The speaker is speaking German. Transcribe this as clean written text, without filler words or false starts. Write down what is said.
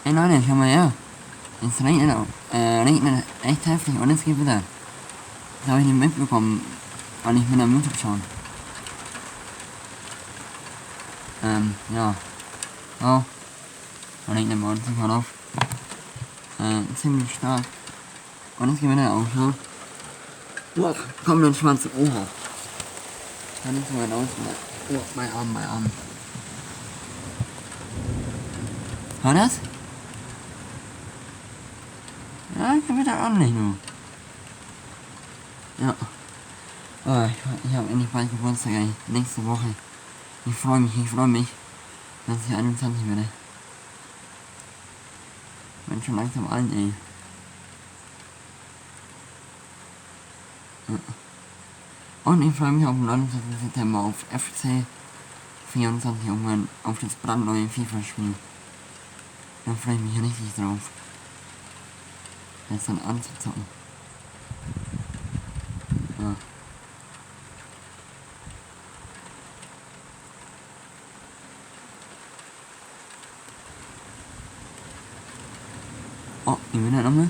Hey Leute, schau mal her. Es regnet echt heftig und es Gewitter. Das habe ich nicht mitbekommen, weil ich bin am YouTube schauen. Ja. Oh, regnet bei uns im Kaudorf. Ziemlich stark. Und es Gewitter auch, schau. Boah, komplett schwarze Oha. Kann ich so weit aus. Oh, mein Arm. Hör das? Ja, ich Gewitter ordentlich nur. Ja. Oh, ich habe endlich bald Geburtstag, ey. Nächste Woche. Ich freue mich, dass ich 21 werde. Bin schon langsam alt, ey. Ja. Und ich freue mich auf den 29. September auf FC 24 irgendwann auf das brandneue FIFA-Spiel. Da freue ich mich richtig drauf. Das dann anzuzocken. Ja. Oh, die will er nochmal.